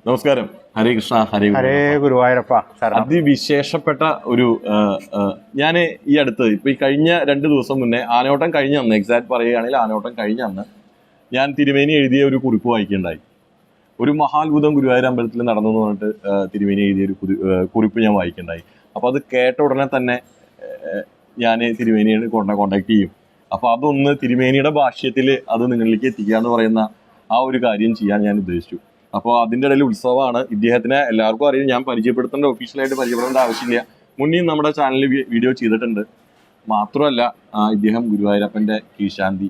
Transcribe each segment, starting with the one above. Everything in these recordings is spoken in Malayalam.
നമസ്കാരം. ഹരേ കൃഷ്ണ. ഹരേ ഗുരുവായൂരപ്പ. അതിവിശേഷപ്പെട്ട ഒരു ഞാൻ ഈ അടുത്ത് ഇപ്പൊ ഈ കഴിഞ്ഞ 2 ദിവസം മുന്നേ ആനയോട്ടം കഴിഞ്ഞ അന്ന്, എക്സാക്ട് പറയുകയാണെങ്കിൽ ആനയോട്ടം കഴിഞ്ഞ അന്ന് ഞാൻ തിരുമേനി എഴുതിയ ഒരു കുറിപ്പ് വായിക്കുകയുണ്ടായി. ഒരു മഹാത്ഭുതം ഗുരുവായൂർ അമ്പലത്തിൽ നടന്നു എന്ന് പറഞ്ഞിട്ട് തിരുമേനി എഴുതിയ ഒരു കുറിപ്പ് ഞാൻ വായിക്കുകയുണ്ടായി. അപ്പോൾ അത് കേട്ട ഉടനെ തന്നെ ഞാൻ തിരുമേനിയെ കോണ്ടാക്ട് ചെയ്യും. അപ്പോൾ അതൊന്ന് തിരുമേനിയുടെ ഭാഷ്യത്തിൽ അത് നിങ്ങളിലേക്ക് എത്തിക്കുക എന്ന് പറയുന്ന ആ ഒരു കാര്യം ചെയ്യാൻ ഞാൻ ഉദ്ദേശിച്ചു. അപ്പോൾ അതിൻ്റെ ഇടയിൽ ഉത്സവമാണ്. ഇദ്ദേഹത്തിനെ എല്ലാവർക്കും അറിയാം. ഞാൻ പരിചയപ്പെടുത്തേണ്ട, ഒഫീഷ്യലായിട്ട് പരിചയപ്പെടേണ്ട ആവശ്യമില്ല. മുന്നേയും നമ്മുടെ ചാനലിൽ വീഡിയോ ചെയ്തിട്ടുണ്ട്. മാത്രമല്ല ഇദ്ദേഹം ഗുരുവായൂരപ്പൻ്റെ കീഴ്ശാന്തി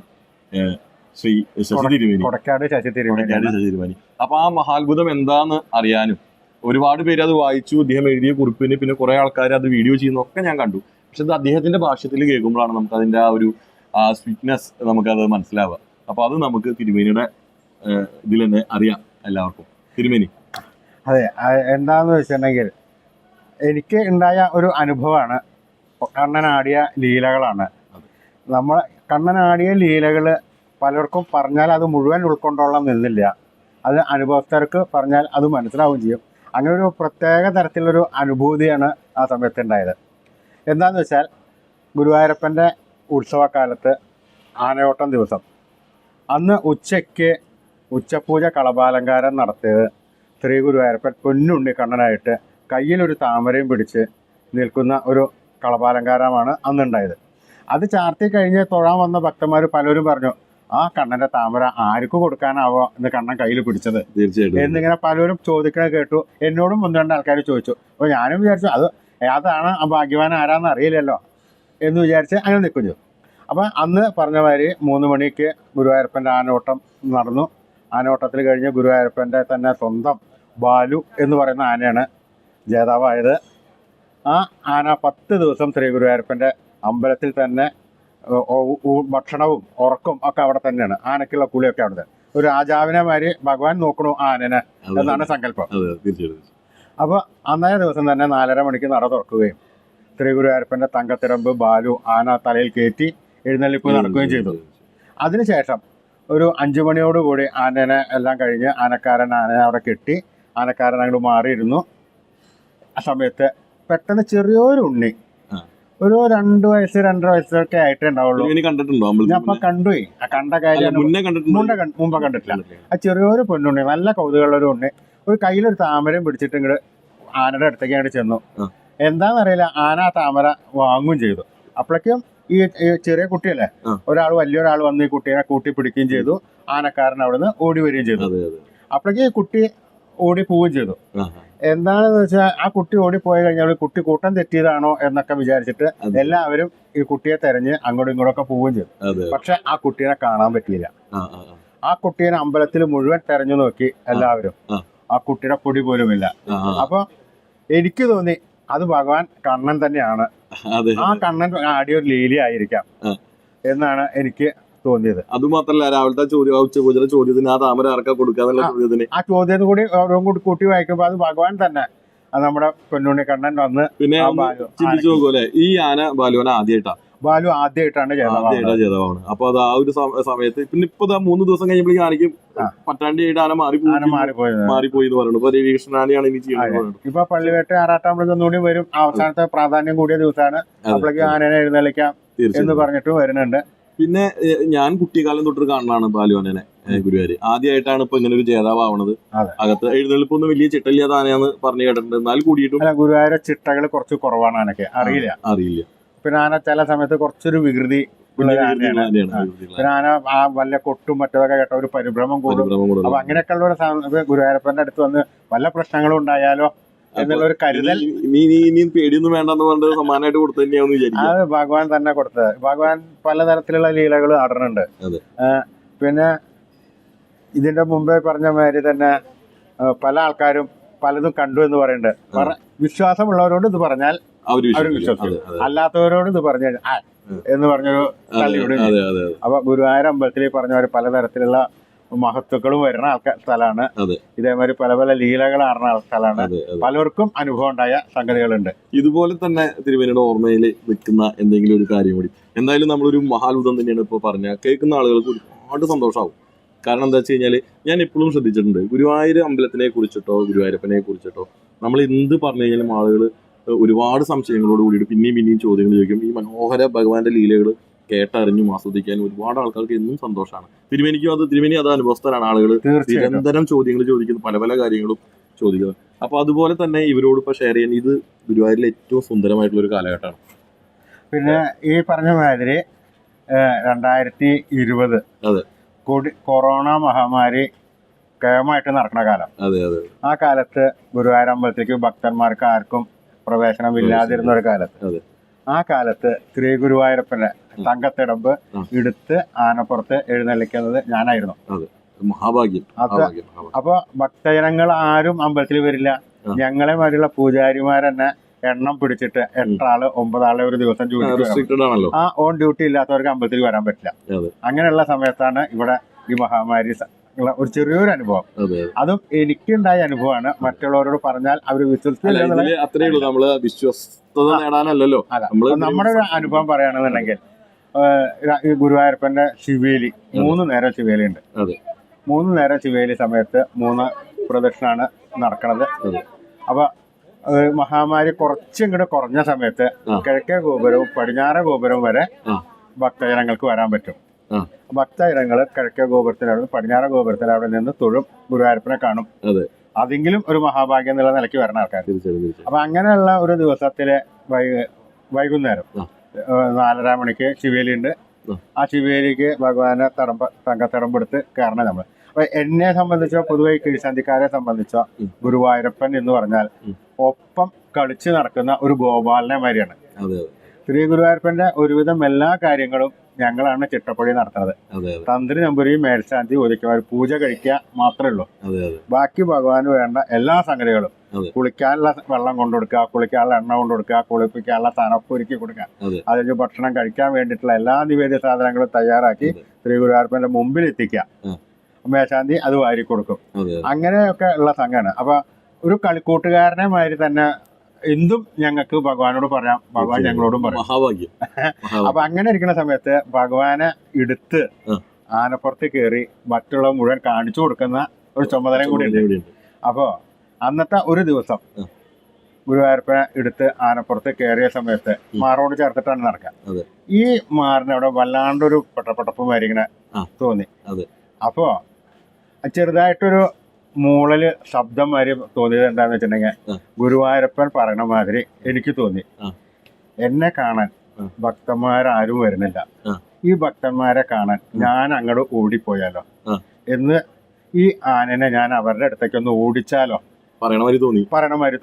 ശ്രീ ശശി തിരുമേനി, കൊടക്കാട് ശശി തിരുമേനി. അപ്പോൾ ആ മഹാത്ഭുതം എന്താന്ന് അറിയാനും ഒരുപാട് പേര് അത് വായിച്ചു. അദ്ദേഹം എഴുതിയ കുറിപ്പിന് പിന്നെ കുറേ ആൾക്കാർ അത് വീഡിയോ ചെയ്യുന്നതൊക്കെ ഞാൻ കണ്ടു. പക്ഷെ ഇത് അദ്ദേഹത്തിൻ്റെ ഭാഷത്തിൽ കേൾക്കുമ്പോഴാണ് നമുക്ക് അതിൻ്റെ ആ ഒരു സ്വീറ്റ്നെസ് നമുക്കത് മനസ്സിലാവുക. അപ്പോൾ അത് നമുക്ക് തിരുമേനിയുടെ ഇതിൽ തന്നെ അറിയാം എല്ലാവർക്കും. തിരുമേനി. അതെ, എന്താന്ന് വെച്ചിട്ടുണ്ടെങ്കിൽ എനിക്ക് ഉണ്ടായ ഒരു അനുഭവമാണ് കണ്ണനാടിയ ലീലകളാണ്. നമ്മൾ കണ്ണനാടിയ ലീലകൾ പലർക്കും പറഞ്ഞാൽ അത് മുഴുവൻ ഉൾക്കൊണ്ടോളം നിന്നില്ല. അത് അനുഭവസ്ഥർക്ക് പറഞ്ഞാൽ അത് മനസ്സിലാവുകയും ചെയ്യും. അങ്ങനെ ഒരു പ്രത്യേക തരത്തിലൊരു അനുഭൂതിയാണ് ആ സമയത്ത് ഉണ്ടായത്. എന്താണെന്ന് വെച്ചാൽ ഗുരുവായൂരപ്പൻ്റെ ഉത്സവകാലത്ത് ആനയോട്ടം ദിവസം അന്ന് ഉച്ചയ്ക്ക് ഉച്ചപൂജ കളഭാലങ്കാരം നടത്തിയത് ശ്രീ ഗുരുവായൂരപ്പൻ പൊന്നുണ്ണി കണ്ണനായിട്ട് കയ്യിലൊരു താമരയും പിടിച്ച് നിൽക്കുന്ന ഒരു കളഭാലങ്കാരമാണ് അന്നുണ്ടായത്. അത് ചാർത്തി കഴിഞ്ഞ് തൊഴാൻ വന്ന ഭക്തന്മാർ പലരും പറഞ്ഞു, ആ കണ്ണൻ്റെ താമര ആർക്ക് കൊടുക്കാനാവോ എന്ന് കണ്ണൻ കയ്യിൽ പിടിച്ചത് എന്നിങ്ങനെ പലരും ചോദിക്കണ കേട്ടു. എന്നോടും 1-2 ആൾക്കാർ ചോദിച്ചു. അപ്പോൾ ഞാനും വിചാരിച്ചു അതാണ് ആ ഭാഗ്യവാൻ ആരാന്ന് അറിയില്ലല്ലോ എന്ന് വിചാരിച്ച് അങ്ങനെ നിൽക്കും ചെയ്തു. അപ്പം അന്ന് പറഞ്ഞ മാതിരി 3 മണിക്ക് ഗുരുവായൂരപ്പൻ്റെ ആനോട്ടം നടന്നു. ആനോട്ടത്തിൽ കഴിഞ്ഞ് ഗുരുവായൂരപ്പൻ്റെ തന്നെ സ്വന്തം ബാലു എന്ന് പറയുന്ന ആനയാണ് ജേതാവായത്. ആ ആന 10 ദിവസം ശ്രീ ഗുരുവായൂരപ്പൻ്റെ അമ്പലത്തിൽ തന്നെ ഭക്ഷണവും ഉറക്കും ഒക്കെ അവിടെ തന്നെയാണ്. ആനയ്ക്കുള്ള കുളിയൊക്കെ അവിടെ തന്നെ. ഒരു രാജാവിനെ മാതിരി ഭഗവാൻ നോക്കണു ആനനെ എന്നാണ് സങ്കല്പം. അപ്പോൾ അന്നേ ദിവസം തന്നെ 4:30 മണിക്ക് നട തുറക്കുകയും ശ്രീ ഗുരുവായൂരപ്പൻ്റെ തങ്കത്തിരമ്പ് ബാലു ആന തലയിൽ കയറ്റി എഴുന്നള്ളിപ്പ് നടക്കുകയും ചെയ്തു. അതിനുശേഷം ഒരു 5 മണിയോടുകൂടി ആനനെ എല്ലാം കഴിഞ്ഞ് ആനയെ അവിടെ കെട്ടി ആനക്കാരൻ അങ്ങോട്ട് മാറിയിരുന്നു. ആ സമയത്ത് പെട്ടെന്ന് ചെറിയൊരു ഉണ്ണി, ഒരു 2 വയസ്സ് 2.5 വയസ്സൊക്കെ ആയിട്ടേ ഉണ്ടാവുള്ളൂ. ഞാൻ അപ്പൊ കണ്ടുപോയി. ആ കണ്ട കാര്യം മുമ്പ് കണ്ടിട്ടില്ല. ആ ചെറിയൊരു പൊന്നുണ്ണി, നല്ല കൗതുകമുള്ളൊരു ഉണ്ണി, ഒരു കയ്യിലൊരു താമരയും പിടിച്ചിട്ട് ഇങ്ങോട്ട് ആനയുടെ അടുത്തേക്ക് അങ്ങോട്ട് ചെന്നു. എന്താണെന്നറിയില്ല, ആന ആ താമര വാങ്ങുകയും ചെയ്തു. അപ്പോഴേക്കും ഈ ചെറിയ കുട്ടിയല്ലേ, വലിയൊരാൾ വന്ന് ഈ കുട്ടീനെ കൂട്ടി പിടിക്കുകയും ചെയ്തു. ആനക്കാരൻ അവിടെ നിന്ന് ഓടി വരികയും ചെയ്തു. അപ്പോഴേക്കും ഈ കുട്ടി ഓടി പോവുകയും ചെയ്തു. എന്താണെന്ന് വെച്ചാൽ ആ കുട്ടി ഓടിപ്പോയി കഴിഞ്ഞാൽ കുട്ടി കൂട്ടം തെറ്റിയതാണോ എന്നൊക്കെ വിചാരിച്ചിട്ട് എല്ലാവരും ഈ കുട്ടിയെ തെരഞ്ഞ് അങ്ങോട്ടും ഇങ്ങോട്ടൊക്കെ പോവുകയും ചെയ്തു. പക്ഷെ ആ കുട്ടീനെ കാണാൻ പറ്റിയില്ല. ആ കുട്ടീനെ അമ്പലത്തിൽ മുഴുവൻ തെരഞ്ഞു നോക്കി എല്ലാവരും. ആ കുട്ടിയുടെ പൊടി പോലുമില്ല. അപ്പൊ എനിക്ക് തോന്നി അത് ഭഗവാൻ കണ്ണൻ തന്നെയാണ്. ആ കണ്ണൻ ആടിയ ഒരു ലീലയായിരിക്കാം എന്നാണ് എനിക്ക് തോന്നിയത്. അതുമാത്രല്ല, രാവിലത്തെ ചോദ്യത്തിന് ആ താമര ആർക്കാ കൊടുക്കാന്നുള്ള ചോദ്യത്തിന് ആ ചോദ്യത്തിന് കൂടി ഓരോന്നും കൂടി കൂട്ടി വായിക്കുമ്പോ അത് ഭഗവാൻ തന്നെ, നമ്മുടെ പൊന്നുണ്ണി കണ്ണൻ വന്ന്. പിന്നെ ചിന്തിച്ചു നോക്കൂല്ലേ, ഈ ആന ബാലുവിനെ ബാലു ആദ്യമായിട്ടാണ് ജേതാവാണ്. അപ്പൊ അത് ആ ഒരു സമയത്ത് പിന്നെ ഇപ്പൊ 3 ദിവസം കഴിഞ്ഞപ്പോഴേക്കും ആനയ്ക്ക് പറ്റാണ്ട് ആന മാറിപ്പോയി എന്ന് പറയുന്നു. ഇപ്പൊ രവികൃഷ്ണനാണ് ഇനി ചെയ്യുന്നത്. ഇപ്പൊ പള്ളിവേട്ട ആറാട്ടാമ്പലം കൂടി വരും. അവസാനത്തെ പ്രാധാന്യം കൂടിയ ദിവസമാണ്. അപ്പോഴേക്കും ആനനെ എഴുന്നള്ളിക്കാം എന്ന് പറഞ്ഞിട്ട് വരുന്നുണ്ട്. പിന്നെ ഞാൻ കുട്ടിക്കാലം തൊട്ട് കാണാനാണ് ബാലുവാനെ ഗുരുവായൂർ. ആദ്യമായിട്ടാണ് ഇപ്പൊ ഇങ്ങനെ ഒരു ജേതാവാണത്. അകത്ത് എഴുന്നള്ളിപ്പൊന്നും വലിയ ചിട്ടയില്ലാത്ത ആനയാന്ന് പറഞ്ഞു കേട്ടിട്ടുണ്ട്. എന്നാൽ കൂടിയിട്ടും ഗുരുവായൂർ ചിട്ടകൾ കുറച്ച് കുറവാണ്. ആനയ്ക്ക് അറിയില്ല. പിന്നെ ആന ചില സമയത്ത് കുറച്ചൊരു വികൃതി ഉള്ള ആനയാണ്. പിന്നെ ആന ആ വല്ല കൊട്ടും മറ്റതൊക്കെ കേട്ട ഒരു പരിഭ്രമം കൂടും. അപ്പൊ അങ്ങനെയൊക്കെയുള്ള ഒരു ഗുരുവായൂരപ്പന്റെ അടുത്ത് വന്ന് വല്ല പ്രശ്നങ്ങളും ഉണ്ടായാലോ എന്നുള്ള ഒരു കരുതൽ. പേടിയൊന്നും വേണ്ടെന്ന് പറഞ്ഞത് സമ്മാനമായിട്ട് കൊടുത്തു തന്നെയാന്ന് വിചാരിക്കും. അത് ഭഗവാൻ തന്നെ കൊടുത്തത്. ഭഗവാൻ പലതരത്തിലുള്ള ലീലകൾ ആടുന്നുണ്ട്. പിന്നെ ഇതിന്റെ മുമ്പേ പറഞ്ഞ മാതിരി തന്നെ പല ആൾക്കാരും പലതും കണ്ടു എന്ന് പറയുന്നുണ്ട്. വിശ്വാസമുള്ളവരോട് ഇത് പറഞ്ഞാൽ അവർ വിശ്വസിക്കും, അല്ലാത്തവരോട് ഇത് പറഞ്ഞു എന്ന് പറഞ്ഞൊരു തള്ളിയോട്. അപ്പൊ ഗുരുവായൂർ അമ്പലത്തിൽ പറഞ്ഞവര് പലതരത്തിലുള്ള മഹത്വക്കളും വരുന്ന സ്ഥലമാണ്. ഇതേമാതിരി പല പല ലീലകൾ ആടുന്ന സ്ഥലമാണ്. പലർക്കും അനുഭവം ഉണ്ടായ സംഗതികളുണ്ട്. ഇതുപോലെ തന്നെ തിരുമേനിയുടെ ഓർമ്മയിൽ നിൽക്കുന്ന എന്തെങ്കിലും ഒരു കാര്യം കൂടി. എന്തായാലും നമ്മളൊരു മഹാത്ഭുതം തന്നെയാണ് ഇപ്പൊ പറഞ്ഞ കേൾക്കുന്ന ആളുകൾക്ക് ഒരുപാട് സന്തോഷമാവും. കാരണം എന്താ വെച്ച് കഴിഞ്ഞാൽ ഞാൻ എപ്പോഴും ശ്രദ്ധിച്ചിട്ടുണ്ട്, ഗുരുവായൂർ അമ്പലത്തിനെ കുറിച്ചിട്ടോ ഗുരുവായൂരപ്പനെ കുറിച്ചിട്ടോ നമ്മൾ എന്ത് പറഞ്ഞു കഴിഞ്ഞാലും ആളുകൾ ഒരുപാട് സംശയങ്ങളോട് കൂടിയിട്ട് പിന്നെയും പിന്നെയും ചോദ്യങ്ങൾ ചോദിക്കും. ഈ മനോഹര ഭഗവാന്റെ ലീലകൾ കേട്ടറിഞ്ഞും ആസ്വദിക്കാൻ ഒരുപാട് ആൾക്കാർക്ക് എന്നും സന്തോഷമാണ്. തിരുമേനി അത് അനുഭവസ്ഥരാണ്. ആളുകൾ നിരന്തരം ചോദ്യങ്ങൾ ചോദിക്കുന്നു, പല പല കാര്യങ്ങളും ചോദിക്കുന്നത്. അപ്പൊ അതുപോലെ തന്നെ ഇവരോട് ഇപ്പൊ ഷെയർ ചെയ്യാൻ ഇത് ഗുരുവായൂരിലെ ഏറ്റവും സുന്ദരമായിട്ടുള്ള ഒരു കാലഘട്ടമാണ്. പിന്നെ ഈ പറഞ്ഞ മാതിരി 2020 അതെ, കൊറോണ മഹാമാരി കേമായിട്ട് നടക്കുന്ന കാലം. അതെ അതെ. ആ കാലത്ത് ഗുരുവായൂർ അമ്പലത്തിലേക്ക് ഭക്തന്മാർക്ക് ആർക്കും പ്രവേശനമില്ലാതിരുന്ന ഒരു കാലത്ത്, അതെ, ആ കാലത്ത് ശ്രീ ഗുരുവായൂരപ്പന്റെ തങ്കത്തിടമ്പ് എടുത്ത് ആനപ്പുറത്ത് എഴുന്നള്ളിക്കുന്നത് ഞാനായിരുന്നു. മഹാഭാഗ്യം. അപ്പൊ ഭക്തജനങ്ങൾ ആരും അമ്പലത്തിൽ വരില്ല. ഞങ്ങളെ മാതിരിയുള്ള പൂജാരിമാർ തന്നെ എണ്ണം പിടിച്ചിട്ട് 8 ആള് 9 ആളെ ഒരു ദിവസം ജോലി, ആ ഓൺ ഡ്യൂട്ടി ഇല്ലാത്തവർക്ക് അമ്പലത്തിൽ വരാൻ പറ്റില്ല. അങ്ങനെയുള്ള സമയത്താണ് ഇവിടെ ഈ മഹാമാരി ഒരു ചെറിയൊരു അനുഭവം. അതും എനിക്കുണ്ടായ അനുഭവമാണ്. മറ്റുള്ളവരോട് പറഞ്ഞാൽ അവർ വിശ്വസിക്കില്ല. നമ്മുടെ ഒരു അനുഭവം പറയുകയാണെന്നുണ്ടെങ്കിൽ, ഗുരുവായൂരപ്പന്റെ ശിവേലി 3 നേരം ശിവേലി ഉണ്ട്. 3 നേരം ശിവേലി സമയത്ത് 3 പ്രദക്ഷിണാണ് നടക്കണത്. അപ്പൊ മഹാമാരി കുറച്ചിങ്ങോട്ട് കുറഞ്ഞ സമയത്ത് കിഴക്കേ ഗോപുരവും പടിഞ്ഞാറേ ഗോപുരവും വരെ ഭക്തജനങ്ങൾക്ക് വരാൻ പറ്റും. ഭക്തജനങ്ങൾ കിഴക്കേ ഗോപുരത്തിനവിടെ പടിഞ്ഞാറേ ഗോപുരത്തിനവിടെ നിന്ന് തൊഴും, ഗുരുവായൂരപ്പനെ കാണും. അതെങ്കിലും ഒരു മഹാഭാഗ്യം എന്നുള്ള നിലയ്ക്ക് വരണ ആൾക്കാർ. അപ്പൊ അങ്ങനെയുള്ള ഒരു ദിവസത്തിലെ വൈകുന്നേരം 4:30 മണിക്ക് ശിവേലി ഉണ്ട്. ആ ശിവേലിക്ക് ഭഗവാനെ തങ്കത്തടമ്പെടുത്ത് കയറണം നമ്മൾ. അപ്പൊ എന്നെ സംബന്ധിച്ചോ പൊതുവെ കീഴ്സന്ധിക്കാരെ സംബന്ധിച്ചോ ഗുരുവായൂരപ്പൻ എന്ന് പറഞ്ഞാൽ ഒപ്പം കളിച്ച് നടക്കുന്ന ഒരു ഗോപാലനെ മാതിരിയാണ്. ശ്രീ ഗുരുവായൂരപ്പന്റെ ഒരുവിധം എല്ലാ കാര്യങ്ങളും ഞങ്ങളാണ് ചിട്ടപ്പടി നടത്തുന്നത്. തന്ത്രി നമ്പൂരിയും മേൽശാന്തി ഒതുക്കിയവർ പൂജ കഴിക്കുക മാത്രമേ ഉള്ളൂ. ബാക്കി ഭഗവാന് വേണ്ട എല്ലാ സംഗതികളും, കുളിക്കാനുള്ള വെള്ളം കൊണ്ടുകൊടുക്കുക, കുളിക്കാനുള്ള എണ്ണ കൊണ്ടുകൊടുക്കുക, കുളിപ്പിക്കാനുള്ള തണുപ്പൊരുക്കി കൊടുക്കുക, അതിന് ഭക്ഷണം കഴിക്കാൻ വേണ്ടിയിട്ടുള്ള എല്ലാ നിവേദ്യ സാധനങ്ങളും തയ്യാറാക്കി ശ്രീ ഗുരുവായൂരപ്പന്റെ മുമ്പിൽ എത്തിക്കുക. മേൽശാന്തി അത് വാരി കൊടുക്കും. അങ്ങനെയൊക്കെ ഉള്ള സംഘമാണ്. അപ്പൊ ഒരു കളിക്കൂട്ടുകാരനെ മാതിരി തന്നെ എന്തും ഞങ്ങൾക്ക് ഭഗവാനോട് പറയാം, ഭഗവാൻ ഞങ്ങളോടും പറയാം. അപ്പൊ അങ്ങനെ ഇരിക്കുന്ന സമയത്ത് ഭഗവാനെ എടുത്ത് ആനപ്പുറത്ത് കയറി മറ്റുള്ള മുഴുവൻ കാണിച്ചു കൊടുക്കുന്ന ഒരു ചുമതലയും കൂടി ഉണ്ട്. അപ്പോ അന്നത്തെ ഒരു ദിവസം ഗുരുവായൂരപ്പനെ എടുത്ത് ആനപ്പുറത്ത് കയറിയ സമയത്ത് മാറോട് ചേർത്തിട്ടാണ് നടക്കുക. ഈ മാറിനവിടെ വല്ലാണ്ടൊരു പെട്ടപ്പട്ടപ്പ് മാതിരി ഇങ്ങനെ തോന്നി. അപ്പോ ചെറുതായിട്ടൊരു മൂളല് ശബ്ദം മാതിരി തോന്നിയത് എന്താന്ന് വെച്ചിട്ടുണ്ടെങ്കിൽ, ഗുരുവായൂരപ്പൻ പറയണ മാതിരി എനിക്ക് തോന്നി. എന്നെ കാണാൻ ഭക്തന്മാരാരും വരുന്നില്ല, ഈ ഭക്തന്മാരെ കാണാൻ ഞാൻ അങ്ങോട്ട് ഓടിപ്പോയാലോ എന്ന്, ഈ ആനനെ ഞാൻ അവരുടെ അടുത്തേക്ക് ഒന്ന് ഓടിച്ചാലോ പറയണ മാതിരി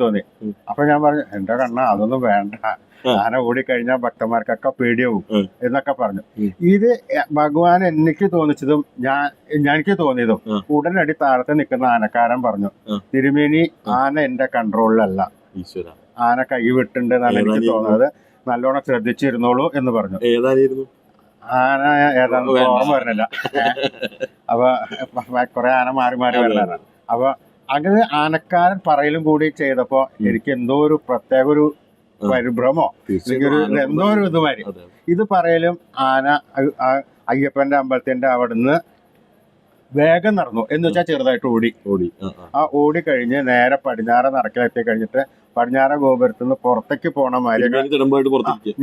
തോന്നി. അപ്പൊ ഞാൻ പറഞ്ഞു, എന്റെ കണ്ണ അതൊന്നും വേണ്ട, ആന ഓടിക്കഴിഞ്ഞാൽ ഭക്തന്മാർക്കൊക്കെ പേടിയാവും എന്നൊക്കെ പറഞ്ഞു. ഇത് ഭഗവാൻ എനിക്ക് തോന്നിച്ചതും എനിക്ക് തോന്നിയതും ഉടനടി താഴത്ത് നിൽക്കുന്ന ആനക്കാരൻ പറഞ്ഞു, തിരുമേനി ആന എന്റെ കൺട്രോളിലല്ല, ആന കൈ വിട്ടുണ്ട് എന്നാണ് എനിക്ക് തോന്നുന്നത്, നല്ലോണം ശ്രദ്ധിച്ചിരുന്നോളൂ എന്ന് പറഞ്ഞു. ആന ഏതാണ്ട് ഓർമ്മ വരുന്നില്ല. അപ്പൊ കുറെ ആന മാറി മാറി വരുന്നതാണ്. അപ്പൊ അങ്ങനെ ആനക്കാരൻ പറയലും കൂടി ചെയ്തപ്പോ എനിക്ക് എന്തോ ഒരു പ്രത്യേക ഒരു പരിഭ്രമോ എന്തോ ഒരു ഇതുമാതിരി. ഇത് പറയലും ആന അയ്യപ്പന്റെ അമ്പലത്തിന്റെ അവിടുന്ന് വേഗം നടന്നു എന്ന് വെച്ചാൽ ചെറുതായിട്ട് ഓടി. ആ ഓടി കഴിഞ്ഞ് നേരെ പടിഞ്ഞാറ നടക്കിലെത്തി കഴിഞ്ഞിട്ട് പടിഞ്ഞാറ ഗോപുരത്തിൽ നിന്ന് പുറത്തേക്ക് പോണ മാതിരി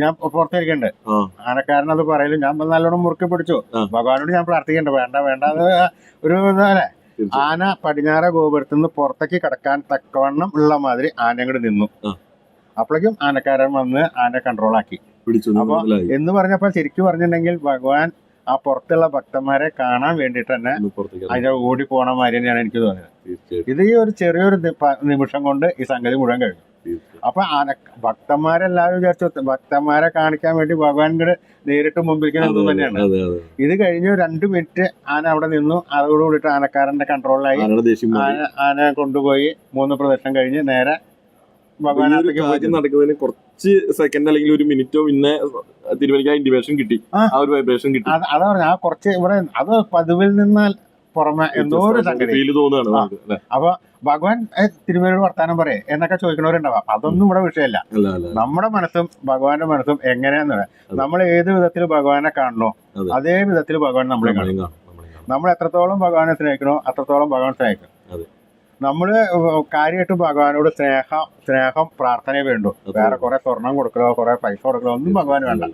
ഞാൻ പുറത്തിരിക്കണ്ട്. ആനക്കാരൻ അത് പറയലും ഞാൻ നല്ലോണം മുറുക്കി പിടിച്ചു. ഭഗവാനോട് ഞാൻ പ്രാർത്ഥിക്കണ്ട, വേണ്ട വേണ്ട ഒരു അല്ലേ. ആന പടിഞ്ഞാറ ഗോപുരത്തിൽ നിന്ന് പുറത്തേക്ക് കിടക്കാൻ തക്കവണ്ണം ഉള്ള മാതിരി ആന അങ്ങോട്ട് നിന്നു. അപ്പോഴേക്കും ആനക്കാരൻ വന്ന് ആന കൺട്രോൾ ആക്കി. അപ്പൊ എന്ന് പറഞ്ഞപ്പോ ശരിക്കും പറഞ്ഞിട്ടുണ്ടെങ്കിൽ ഭഗവാൻ ആ പുറത്തുള്ള ഭക്തന്മാരെ കാണാൻ വേണ്ടിട്ട് തന്നെ അതിന്റെ ഓടി പോണ മാതിരി തന്നെയാണ് എനിക്ക് തോന്നിയത്. ഇത് ഈ ഒരു ചെറിയൊരു നിമിഷം കൊണ്ട് ഈ സംഗതി മുഴുവൻ കഴിഞ്ഞു. അപ്പൊ ഭക്തന്മാരെല്ലാവരും വിചാരിച്ചു ഭക്തന്മാരെ കാണിക്കാൻ വേണ്ടി ഭഗവാൻ കൂടെ നേരിട്ട് മുമ്പിലേക്ക് നിന്നു തന്നെയാണ്. ഇത് കഴിഞ്ഞു 2 മിനിറ്റ് ആന അവിടെ നിന്നു. അതോട് കൂടിയിട്ട് ആനക്കാരന്റെ കൺട്രോളിലായി. ആന കൊണ്ടുപോയി 3 പ്രദക്ഷിണം കഴിഞ്ഞ് നേരെ നടക്കുന്നതിന് കുറച്ച് സെക്കൻഡ് അല്ലെങ്കിൽ ഒരു മിനിറ്റോ പിന്നെ തിരുവനന്തപുരം ഇന്റിമേഷൻ കിട്ടി, ആ ഒരു വൈബ്രേഷൻ കിട്ടി. അതാ പറഞ്ഞ ആ കുറച്ച് ഇവിടെ അത് പതിവിൽ നിന്നാൽ പുറമെ എന്തോ ഒരു സംഗതി തോന്നുകയാണ്. അപ്പൊ ഭഗവാൻ തിരുമേനിയോട് വർത്താനം പറയേ എന്നൊക്കെ ചോദിക്കണവരുണ്ടാവാം. അതൊന്നും ഇവിടെ വിഷയമല്ല. നമ്മുടെ മനസ്സും ഭഗവാന്റെ മനസ്സും എങ്ങനെയാന്ന് പറയാം. നമ്മൾ ഏത് വിധത്തിൽ ഭഗവാനെ കാണണോ അതേ വിധത്തിൽ ഭഗവാൻ നമ്മളെ കാണും. നമ്മൾ എത്രത്തോളം ഭഗവാനെ സ്നേഹിക്കണോ അത്രത്തോളം ഭഗവാൻ സ്നേഹിക്കും. അതെ. നമ്മള് കാര്യമായിട്ട് ഭഗവാനോട് സ്നേഹം പ്രാർത്ഥനയെ വേണ്ടു. വേറെ കുറെ സ്വർണം കൊടുക്കലോ കുറെ പൈസ കൊടുക്കലോ ഒന്നും ഭഗവാൻ വേണ്ട.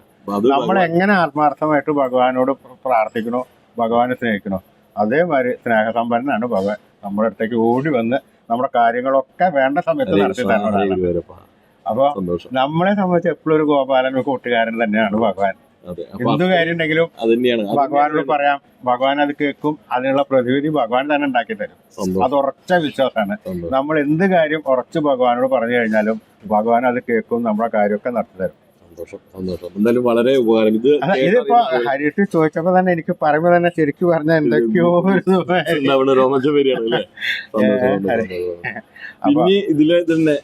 നമ്മൾ എങ്ങനെ ആത്മാർത്ഥമായിട്ട് ഭഗവാനോട് പ്രാർത്ഥിക്കണോ ഭഗവാനെ സ്നേഹിക്കണോ അതേമാതിരി സ്നേഹസമ്പന്നനാണ് ഭഗവാൻ. നമ്മുടെ അടുത്തേക്ക് ഓടി വന്ന് നമ്മുടെ കാര്യങ്ങളൊക്കെ വേണ്ട സമയത്ത് നടത്തി തരുന്നതാണ്. അപ്പൊ നമ്മളെ സംബന്ധിച്ച് എപ്പോഴും ഒരു ഗോപാലൻ ഒരു കൂട്ടുകാരൻ തന്നെയാണ് ഭഗവാൻ. എന്ത് കാര്യം ഉണ്ടെങ്കിലും ഭഗവാനോട് പറയാം, ഭഗവാൻ അത് കേൾക്കും. അതിനുള്ള പ്രതിവിധി ഭഗവാൻ തന്നെ ഉണ്ടാക്കി തരും. അത് ഉറച്ച വിശ്വാസമാണ്. നമ്മൾ എന്ത് കാര്യം ഉറച്ച് ഭഗവാനോട് പറഞ്ഞു കഴിഞ്ഞാലും ഭഗവാൻ അത് കേൾക്കും, നമ്മുടെ കാര്യമൊക്കെ നടത്തി തരും. എന്തായാലും വളരെ ഉപകാരം. ഇതിപ്പോ ഹരീഷ് ചോദിച്ചപ്പോ തന്നെ എനിക്ക് പറയുമ്പോ തന്നെ ശരിക്കും പറഞ്ഞാൽ എന്തൊക്കെയോ രോമാഞ്ചം വരികയാണ്. പിന്നെ ഇതിലെ തന്നെ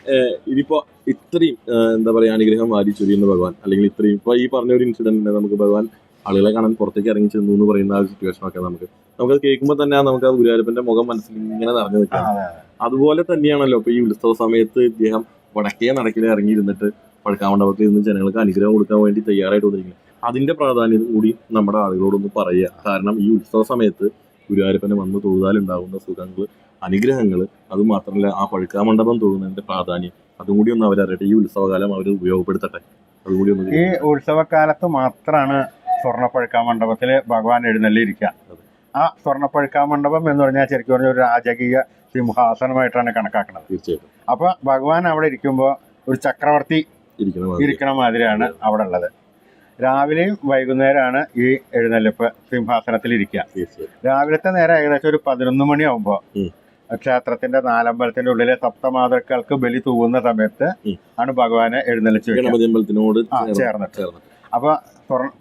ഇതിപ്പോ ഇത്രയും എന്താ പറയാ അനുഗ്രഹം വാരി ചൊരിയുന്ന ഭഗവാൻ, അല്ലെങ്കിൽ ഇത്രയും ഇപ്പൊ ഈ പറഞ്ഞ ഒരു ഇൻസിഡന്റ് നമുക്ക് ഭഗവാൻ ആളുകളെ കാണാൻ പുറത്തേക്ക് ഇറങ്ങി ചെന്നു എന്ന് പറയുന്ന ആ ഒരു സിറ്റുവേഷൻ ഒക്കെ നമുക്കത് കേൾക്കുമ്പോൾ തന്നെ നമുക്ക് ആ ഗുരുവായൂരപ്പന്റെ മുഖം മനസ്സിൽ ഇങ്ങനെ നിറഞ്ഞു നിൽക്കാം. അതുപോലെ തന്നെയാണല്ലോ ഇപ്പൊ ഈ ഉത്സവ സമയത്ത് ഇദ്ദേഹം വടക്കേ നടക്കിൽ ഇറങ്ങിയിരുന്നിട്ട് പഴക്കാമണ്ഡപത്തിൽ നിന്ന് ജനങ്ങൾക്ക് അനുഗ്രഹം കൊടുക്കാൻ വേണ്ടി തയ്യാറായിട്ട് വന്നിരിക്കുന്നത്. അതിന്റെ പ്രാധാന്യം കൂടി നമ്മുടെ ആളുകളോടൊന്ന് പറയുക. കാരണം ഈ ഉത്സവ സമയത്ത് ഗുരുവായൂരപ്പനെ വന്ന് തൊഴുതാലുണ്ടാകുന്ന സുഖങ്ങൾ, അനുഗ്രഹങ്ങൾ, അതുമാത്രമല്ല ആ പഴുക്കാമണ്ഡപം തൊഴുന്നതിന്റെ പ്രാധാന്യം അതും കൂടി ഒന്ന് അവരറിയട്ടെ. ഈ ഉത്സവകാലം അവർ ഉപയോഗപ്പെടുത്തട്ടെ. അതുകൂടി ഒന്ന്. ഈ ഉത്സവകാലത്ത് മാത്രമാണ് സ്വർണ്ണപ്പഴുക്കാമണ്ഡപത്തില് ഭഗവാൻ എഴുന്നള്ളിയിരിക്കുക. ആ സ്വർണ്ണപ്പഴുക്കാമണ്ഡപം എന്ന് പറഞ്ഞാൽ ശരിക്കും പറഞ്ഞ ഒരു രാജകീയ സിംഹാസനമായിട്ടാണ് കണക്കാക്കുന്നത്. തീർച്ചയായിട്ടും. അപ്പൊ ഭഗവാൻ അവിടെ ഇരിക്കുമ്പോൾ ഒരു ചക്രവർത്തി ഇരിക്കണ മാതിരിയാണ് അവിടെ ഉള്ളത്. രാവിലെയും വൈകുന്നേരമാണ് ഈ എഴുന്നള്ളിപ്പ് സിംഹാസനത്തിൽ ഇരിക്കുക. രാവിലത്തെ നേരം ഏകദേശം ഒരു 11 മണിയാവുമ്പോ ക്ഷേത്രത്തിന്റെ നാലമ്പലത്തിന്റെ ഉള്ളിലെ സപ്തമാതൃക്കൾക്ക് ബലി തൂവുന്ന സമയത്ത് ആണ് ഭഗവാനെ എഴുന്നള്ളിച്ച് ചേർന്നിട്ട്. അപ്പൊ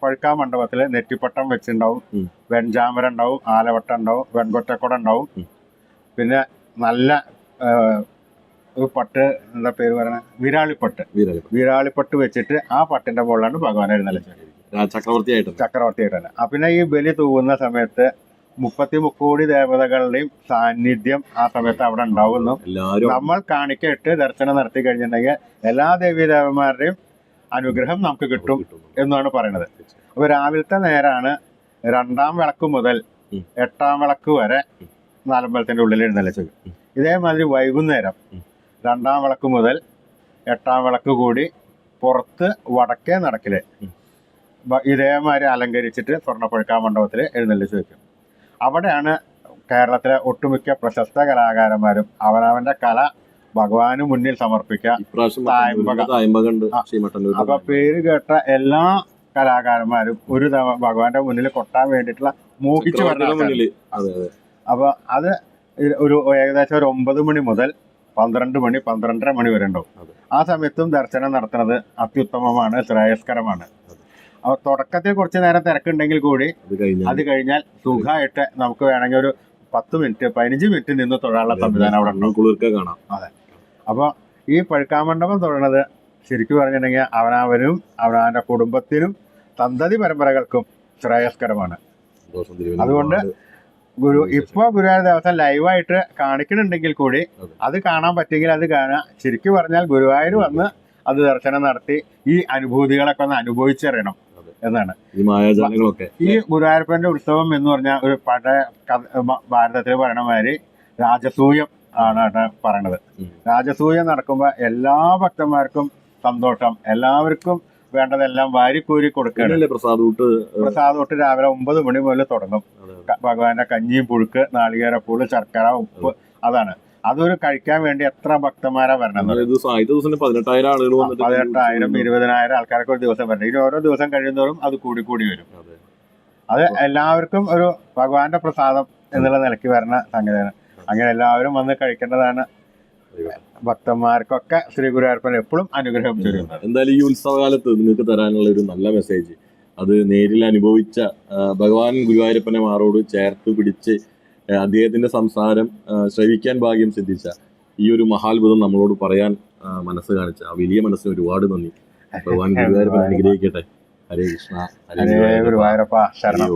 പഴുക്കാ മണ്ഡപത്തില് നെറ്റിപ്പട്ടം വെച്ചിട്ടുണ്ടാവും, വെഞ്ചാമര ഉണ്ടാവും, ആലവട്ടം ഉണ്ടാവും, വെൺകൊറ്റക്കുട ഉണ്ടാവും. പിന്നെ നല്ല ഒരു പട്ട്, എന്താ പേര് പറയണ, വിരാളിപ്പട്ട് വെച്ചിട്ട് ആ പട്ടിന്റെ മുകളിലാണ് ഭഗവാൻ എഴുന്നള്ളിച്ചത് ചക്രവർത്തിയായിട്ട് തന്നെ. പിന്നെ ഈ ബലി തൂവുന്ന സമയത്ത് 33 കോടി ദേവതകളുടെയും സാന്നിധ്യം ആ സമയത്ത് അവിടെ ഉണ്ടാവുന്നു. നമ്മൾ കാണിക്കയിട്ട് ദർശനം നടത്തി കഴിഞ്ഞിട്ടുണ്ടെങ്കിൽ എല്ലാ ദേവീദേവന്മാരുടെയും അനുഗ്രഹം നമുക്ക് കിട്ടും എന്നാണ് പറയുന്നത്. അപ്പൊ രാവിലത്തെ നേരാണ് 2-ാം വിളക്ക് മുതൽ 8-ാം വിളക്ക് വരെ നാലമ്പലത്തിന്റെ ഉള്ളിൽ എഴുന്നള്ളിച്ചത്. ഇതേമാതിരി വൈകുന്നേരം 2-ാം വിളക്ക് മുതൽ 8-ാം വിളക്ക് കൂടി പുറത്ത് വടക്കേ നടക്കില് ഇതേമാതിരി അലങ്കരിച്ചിട്ട് സ്വർണ്ണപ്പഴുക്കാ മണ്ഡപത്തിൽ എഴുന്നള്ളിച്ച് വെക്കും. അവിടെയാണ് കേരളത്തിലെ ഒട്ടുമിക്ക പ്രശസ്ത കലാകാരന്മാരും അവനവന്റെ കല ഭഗവാന് മുന്നിൽ സമർപ്പിക്കുക. അപ്പൊ പേര് കേട്ട എല്ലാ കലാകാരന്മാരും ഒരു ഭഗവാന്റെ മുന്നിൽ കൊട്ടാൻ വേണ്ടിയിട്ടുള്ള മോഹിച്ചു പറഞ്ഞ. അപ്പൊ അത് ഒരു ഏകദേശം ഒരു 9 മണി മുതൽ 12 മണി 12:30 മണി വരെ ഉണ്ടാവും. ആ സമയത്തും ദർശനം നടത്തുന്നത് അത്യുത്തമമാണ്, ശ്രേയസ്കരമാണ്. അപ്പൊ തുടക്കത്തിൽ കുറച്ച് നേരം തിരക്കുണ്ടെങ്കിൽ കൂടി അത് കഴിഞ്ഞാൽ സുഖമായിട്ട് നമുക്ക് വേണമെങ്കിൽ ഒരു 10 മിനിറ്റ് 15 മിനിറ്റ് നിന്ന് തൊഴാനുള്ള സംവിധാനം അവിടെ ഉണ്ടാവും. അതെ. അപ്പൊ ഈ പഴുക്കാമണ്ഡപം തൊഴുന്നത് ശരിക്കും പറഞ്ഞിട്ടുണ്ടെങ്കിൽ അവനവനും അവനവന്റെ കുടുംബത്തിനും സന്തതി പരമ്പരകൾക്കും ശ്രേയസ്കരമാണ്. അതുകൊണ്ട് ഗുരുവായൂർ ദേവസ്വം ലൈവായിട്ട് കാണിക്കുന്നുണ്ടെങ്കിൽ കൂടി അത് കാണാൻ പറ്റുമെങ്കിൽ അത് കാണുക. ശരിക്കും പറഞ്ഞാൽ ഗുരുവായൂർ വന്ന് അത് ദർശനം നടത്തി ഈ അനുഭൂതികളൊക്കെ ഒന്ന് അനുഭവിച്ചറിയണം എന്നാണ്. ഈ ഗുരുവായൂരപ്പന്റെ ഉത്സവം എന്ന് പറഞ്ഞാൽ ഒരു പഴയ ഭാരതത്തിൽ പറയണ മാതിരി രാജസൂയം ആണ് പറയണത്. രാജസൂയം നടക്കുമ്പോൾ എല്ലാ ഭക്തന്മാർക്കും സന്തോഷം, എല്ലാവർക്കും വേണ്ടതെല്ലാം വാരിക്കൂരി കൊടുക്കുകയാണ്. പ്രസാദോട്ട് രാവിലെ 9 മണി മുതൽ തുടങ്ങും. ഭഗവാന്റെ കഞ്ഞിയും പുഴുക്ക്, നാളികേരപ്പൂള്, ശർക്കര, ഉപ്പ്, അതാണ്. അതൊരു കഴിക്കാൻ വേണ്ടി എത്ര ഭക്തന്മാരാ വരണം. 18,000 20,000 ആൾക്കാരൊക്കെ ഒരു ദിവസം വരണം. ഇനി ഓരോ ദിവസം കഴിയുന്നതോറും അത് കൂടി വരും. അത് എല്ലാവർക്കും ഒരു ഭഗവാന്റെ പ്രസാദം എന്നുള്ള നിലയ്ക്ക് വരുന്ന സംഗതിയാണ്. അങ്ങനെ എല്ലാവരും വന്ന് കഴിക്കേണ്ടതാണ്. ഭക്തന്മാർക്കൊക്കെ ശ്രീ ഗുരുവായൂരപ്പൻ എപ്പോഴും അനുഗ്രഹം ചൊരിയുന്നത്. എന്തായാലും ഈ ഉത്സവകാലത്ത് നിങ്ങൾക്ക് തരാനുള്ള ഒരു നല്ല മെസ്സേജ്, അത് നേരിൽ അനുഭവിച്ച ഭഗവാൻ ഗുരുവായൂരപ്പനെ മാറോട് ചേർത്ത് പിടിച്ച് അദ്ദേഹത്തിന്റെ സംസാരം ശ്രവിക്കാൻ ഭാഗ്യം സിദ്ധിച്ച ഈ ഒരു മഹാത്ഭുതം നമ്മളോട് പറയാൻ മനസ്സ് കാണിച്ച ആ വലിയ മനസ്സിന് ഒരുപാട് നന്ദി. ഭഗവാൻ ഗുരുവായൂരപ്പൻ അനുഗ്രഹിക്കട്ടെ. ഹരേ കൃഷ്ണ. ഹരേ ഗുരുവായൂരപ്പ ശരണം.